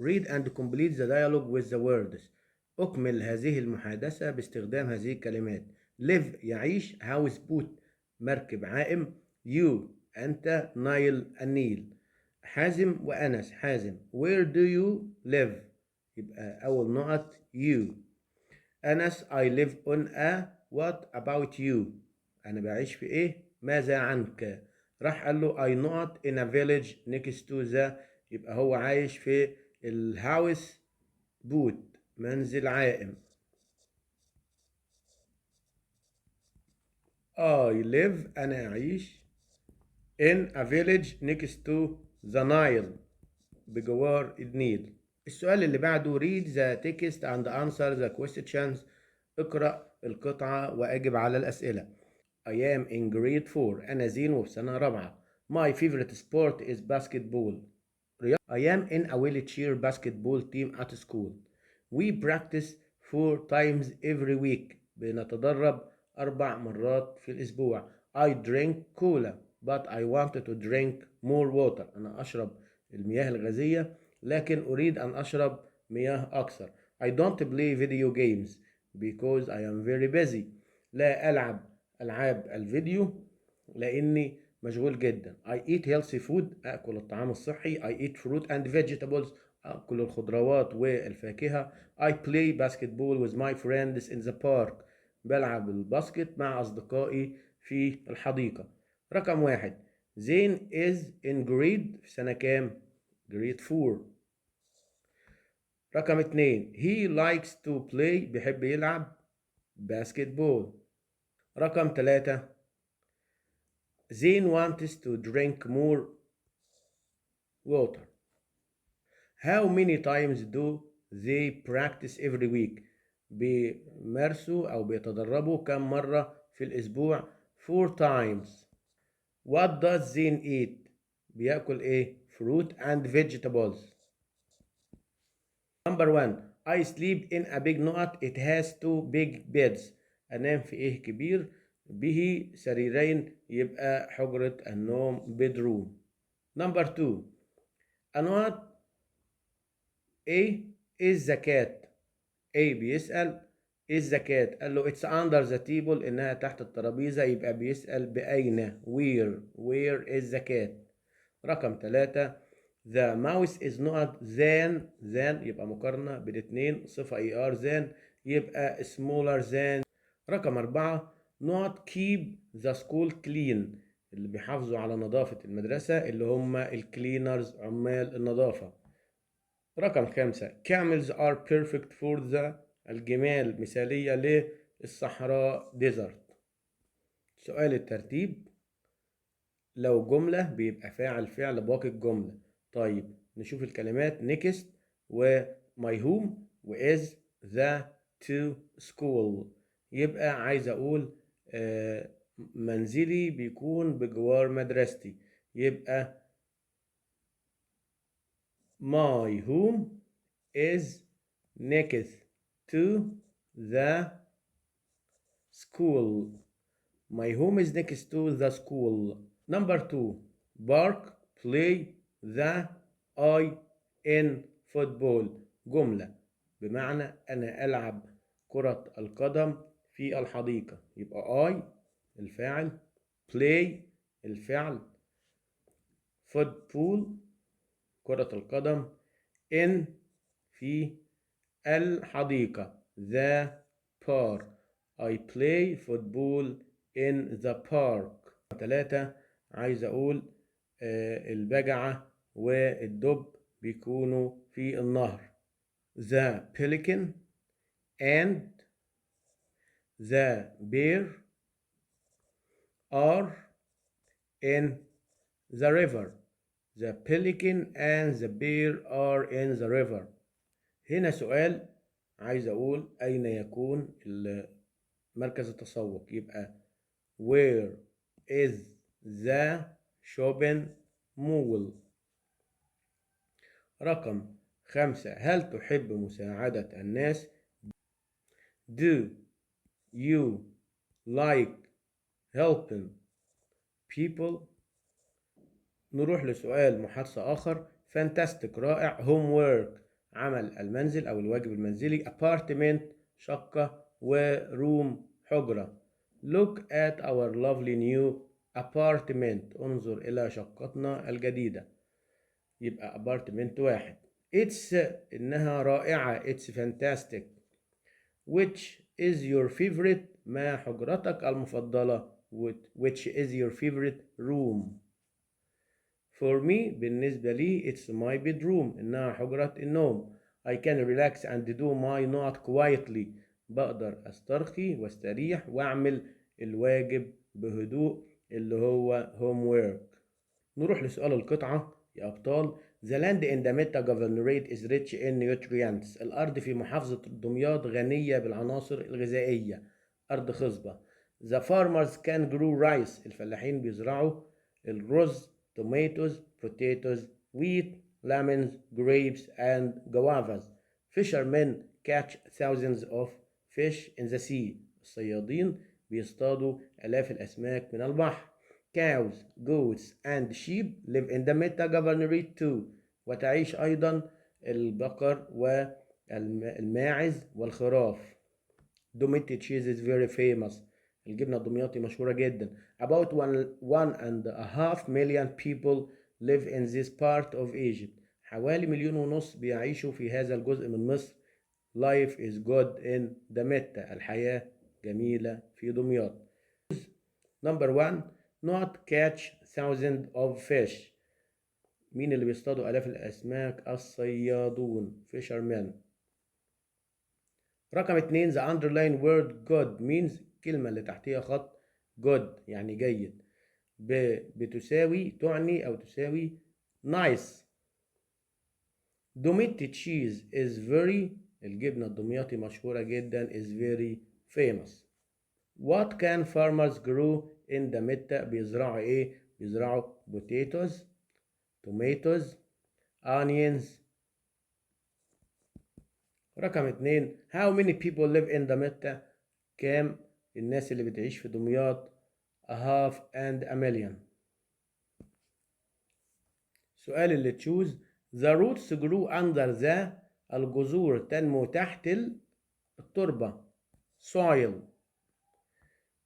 Read and complete the dialogue with the words. أكمل هذه المحادثة باستخدام هذه الكلمات. live يعيش. house boat مركب عائم. you أنت. نايل النيل. حازم وأنس. حازم where do you live يبقى أول نقط you. أنس I live on a what about you أنا بعيش في إيه ماذا عنك. راح قال له I not in a village next to the يبقى هو عايش في الهاوس بوت منزل عائم. I live أنا أعيش in a village next to the Nile بجوار النيل. السؤال اللي بعده read the text and answer the questions. اقرأ القطعة وأجب على الأسئلة. I am in grade 4 أنا زين وفي سنة رابعة. My favorite sport is basketball. I am in a wheelchair basketball team at school. We practice 4 times every week. بنتدرب 4 مرات في الأسبوع. I drink cola but I wanted to drink more water. أنا أشرب المياه الغازية لكن أريد أن أشرب مياه أكثر. I don't play video games because I am very busy. لا ألعب ألعاب الفيديو لأني مشغول جدا. I eat healthy food أكل الطعام الصحي. I eat fruit and vegetables أكل الخضروات والفاكهة. I play basketball with my friends in the park بلعب الباسكت مع أصدقائي في الحديقة. رقم 1 زين is in grade في سنة كام؟ grade 4. رقم 2 he likes to play بيحب يلعب basketball. رقم 3 Zain wants to drink more water. How many times do they practice every week? بيمارسوا أو بيتدربوا كم مرة في الأسبوع؟ 4 times. What does Zain eat? بياكل إيه؟ Fruit and vegetables. Number 1 I sleep in a big نقط. It has 2 big beds. أنام في إيه كبير به سريرين يبقى حجرة النوم bedroom. Number 2 أنواع A is the cat. A بيسأل is the cat قال له it's under the table إنها تحت الترابيزة يبقى بيسأل بأين where is the cat. رقم 3 the mouse is not than يبقى مقارنة بالاتنين صفة er than يبقى smaller than. رقم 4 not keep the school clean اللي بيحافظوا على نظافة المدرسة اللي هم الكلينرز عمال النظافة. رقم 5 camels are perfect for the الجمال مثالية للصحراء desert. سؤال الترتيب لو جملة بيبقى فاعل فعل باقي الجملة. طيب نشوف الكلمات next و my home و is the to school. يبقى عايز أقول منزلي بيكون بجوار مدرستي يبقى my home is next to the school. My home is next to the school. Number 2 bark play the I in football. جملة بمعنى أنا ألعب كرة القدم في الحديقة يبقى I الفاعل play الفعل football كرة القدم in في الحديقة the park. I play football in the park. 3 عايز أقول البجعة والدب بيكونوا في النهر. The pelican and the bear are in the river. The pelican and the bear are in the river. هنا سؤال عايز أقول أين يكون مركز التسوق يبقى where is the shopping mall. رقم 5 هل تحب مساعدة الناس؟ Do you like helping people؟ نروح لسؤال محادثة آخر fantastic رائع homework عمل المنزل أو الواجب المنزلي. apartment شقة، وروم حجرة. look at our lovely new apartment انظر إلى شقتنا الجديدة. يبقى apartment واحد. it's إنها رائعة it's fantastic. which is your favorite ما حجرتك المفضلة which is your favorite room. For me بالنسبة لي it's my bedroom إنها حجرة النوم. I can relax and do my not quietly بقدر أسترخي واستريح وأعمل الواجب بهدوء اللي هو homework. نروح لسؤال القطعة يا أبطال. The land in the Meta Governorate is rich in nutrients. الأرض في محافظة دمياط غنية بالعناصر الغذائية. أرض خصبة. The farmers can grow rice. الفلاحين بيزرعوا الرز. Tomatoes, potatoes, wheat, lemons, grapes, and guavas. Fishermen catch thousands of fish in the sea. الصيادين بيصطادوا آلاف الأسماك من البحر. Cows, goats, and sheep live in the Meta Governorate too. وتعيش أيضا البقر والماعز والخراف. Domestic cheese is very famous. الجبنة الدمياطي مشهورة جدا. About 1.5 million people live in this part of Egypt. حوالي 1.5 مليون بيعيشوا في هذا الجزء من مصر. Life is good in the Meta. الحياة جميلة في دمياط. Number 1. Not catch thousands of fish. مين اللي بيصطادوا آلاف الأسماك؟ الصيادون. Fishermen. رقم 2. The underlined word good means كلمة اللي تحتها خط good يعني جيد. بتساوي تعني أو تساوي nice. Domestic cheese is very الجبنة الدمياطي مشهورة جدا is very famous. What can farmers grow in the Meta؟ بيزرعوا ايه؟ بيزرعوا potatoes, tomatoes, onions. رقم 2. How many people live in the Meta؟ كام الناس اللي بتعيش في دمياط؟ 500,000. سؤال اللي تشوز. The roots grow under the الجذور تنمو تحت التربة soil.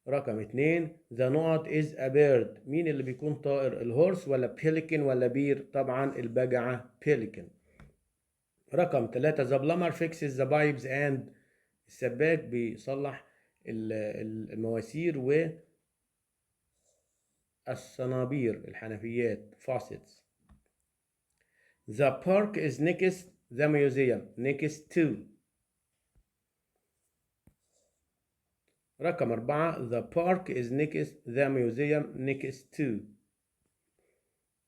رقم 2. The knot is a bird. مين اللي بيكون طائر؟ الهورس ولا pelican ولا بير؟ طبعا البجعة pelican. رقم 3. The plumber fixes the pipes and السباك بيصلح المواسير والصنابير الحنفيات faucets. The park is next the museum. Next to. رقم 4. The park is next the museum. Next to.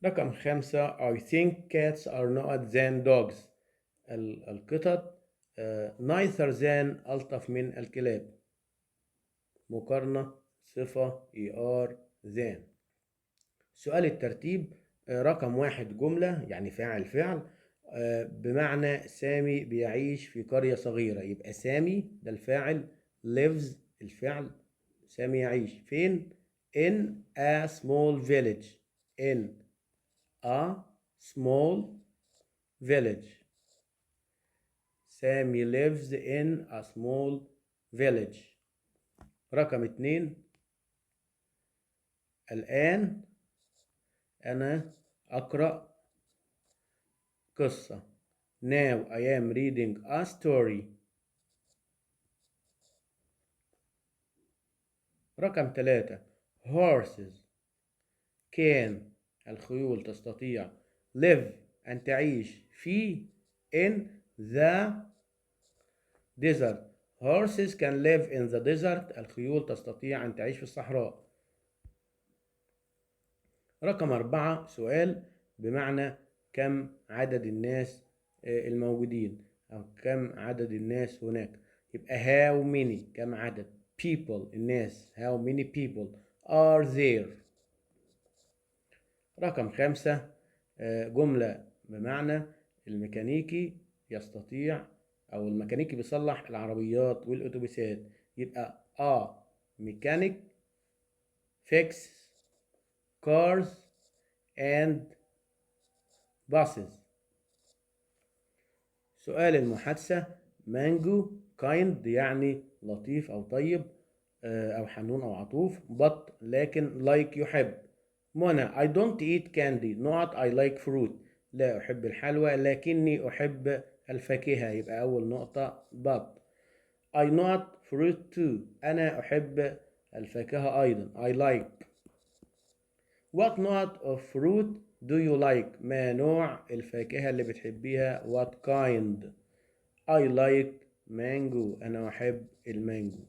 رقم 5. I think cats are not than dogs. القطط neither than ألطف من الكلاب. مقارنة صفة er than. سؤال الترتيب. رقم 1 جملة يعني فاعل بمعنى سامي بيعيش في قرية صغيرة. يبقى سامي ده الفاعل. lives الفعل. سامي يعيش فين؟ in a small village. in a small village. سامي lives in a small village. رقم 2. الآن أنا أقرأ قصة. Now I am reading a story. رقم 3. horses can الخيول تستطيع live أن تعيش في in the desert. horses can live in the desert. الخيول تستطيع أن تعيش في الصحراء. رقم 4 سؤال بمعنى كم عدد الناس الموجودين أو كم عدد الناس هناك. يبقى how many كم عدد people الناس how many people are there. رقم 5 جملة بمعنى الميكانيكي يستطيع أو الميكانيكي بيصلح العربيات والأتوبيسات. يبقى mechanic fix cars and buses. سؤال المحادثة مانجو kind يعني لطيف أو طيب أو حنون أو عطوف but لكن like يحب. منى I don't eat candy not I like fruit لا أحب الحلوى لكني أحب الفاكهة يبقى أول نقطة but. I not fruit too أنا أحب الفاكهة أيضا I like. What not of fruit do you like ما نوع الفاكهة اللي بتحبيها what kind. I like mango أنا أحب المانجو.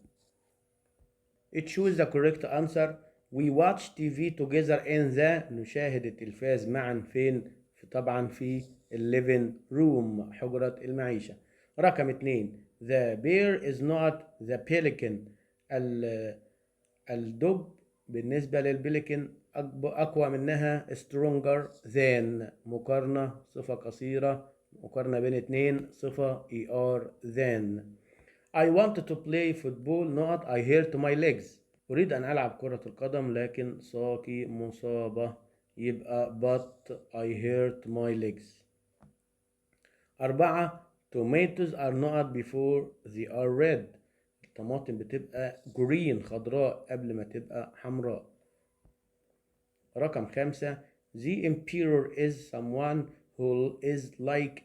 Choose the correct answer. We watch TV together in the نشاهد التلفاز معا فين؟ طبعا في living room حجرة المعيشة. رقم 2 The bear is not the pelican الدب بالنسبة للبلكن أقوى منها stronger than مقارنة صفة قصيرة مقارنة بين اتنين صفة er than. I wanted to play football not I hurt my legs أريد أن ألعب كرة القدم لكن ساقي مصابة يبقى but I hurt my legs. 4 tomatoes are not before they are red الطماطم بتبقى green خضراء قبل ما تبقى حمراء. رقم 5 the emperor is someone who is like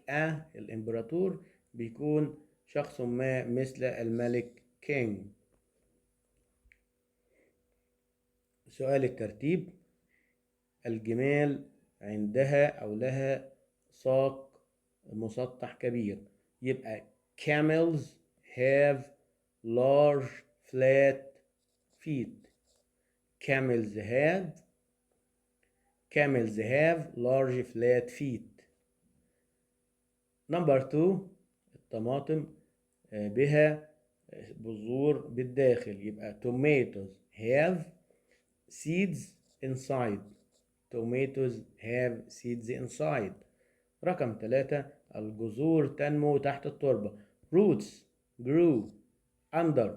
الإمبراطور بيكون شخص ما مثل الملك king. سؤال الترتيب الجمال عندها أو لها ساق مسطح كبير يبقى camels have large flat feet. camels have large flat feet. Number 2 الطماطم بها بذور بالداخل يبقى tomatoes have seeds inside. tomatoes have seeds inside. رقم 3 الجذور تنمو تحت التربة roots grew under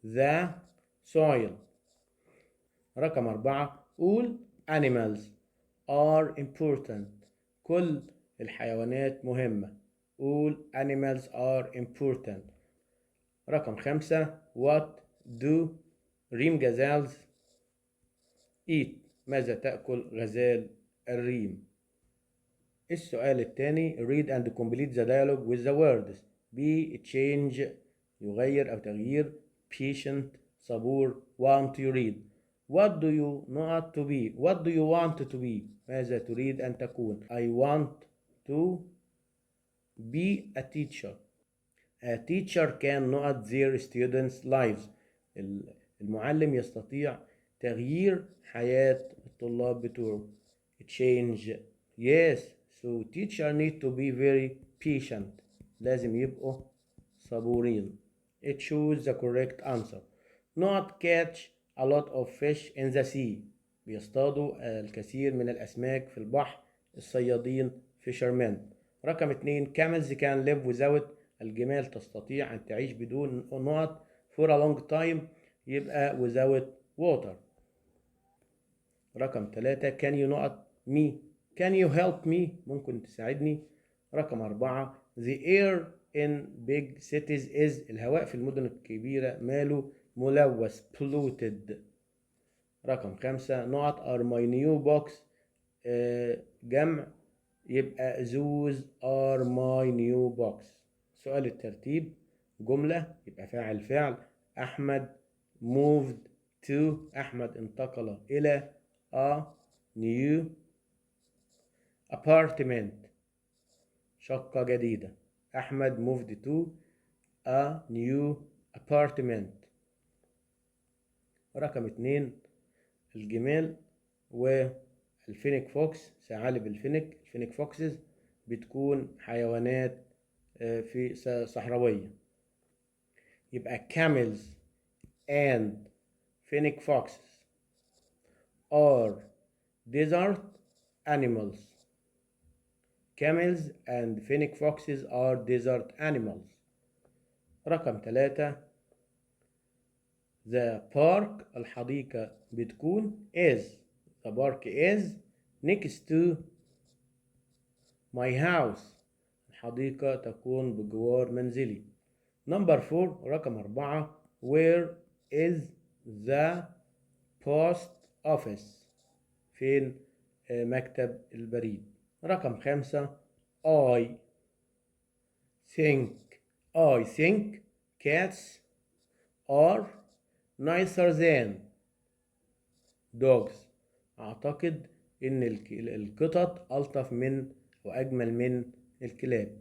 the soil. رقم 4 all animals are important كل الحيوانات مهمة all animals are important. رقم 5 what do ريم gazelles eat ماذا تأكل غزال الريم. السؤال الثاني read and complete the dialogue with the words be change يغير أو تغيير patient صبور want to read. what do you not to be what do you want to be ماذا تريد أن تكون. I want to be a teacher. A teacher can not their students lives المعلم يستطيع تغيير حياة الطلاب بتوعه change yes so teacher need to be very patient لازم يبقوا صبورين. choose the correct answer. not catch a lot of fish in the sea بيصطادوا الكثير من الأسماك في البحر الصيادين fishermen. رقم 2 camels can live without الجمال تستطيع أن تعيش بدون نقط for a long time يبقى without water. رقم 3 can you not me can you help me ممكن تساعدني. رقم 4 the air in big cities is الهواء في المدن الكبيرة ماله ملوث polluted. رقم 5 not are my new box جمع يبقى those are my new box. سؤال الترتيب جملة يبقى فاعل فعل أحمد moved to أحمد انتقل إلى a new apartment شقة جديدة. أحمد moved to a new apartment. رقم 2 الجمال والفينيك فوكس ثعالب الفينيك فوكسز بتكون حيوانات في صحراوية يبقى camels and fennec foxes are desert animals. camels and fennec foxes are desert animals. رقم 3 the park الحديقة بتكون is the park is next to my house حديقة تكون بجوار منزلي. نمبر 4 رقم 4 where is the post office؟ فين مكتب البريد. رقم 5 I think cats are nicer than dogs. أعتقد إن القطط ألطف من وأجمل من الكلاب.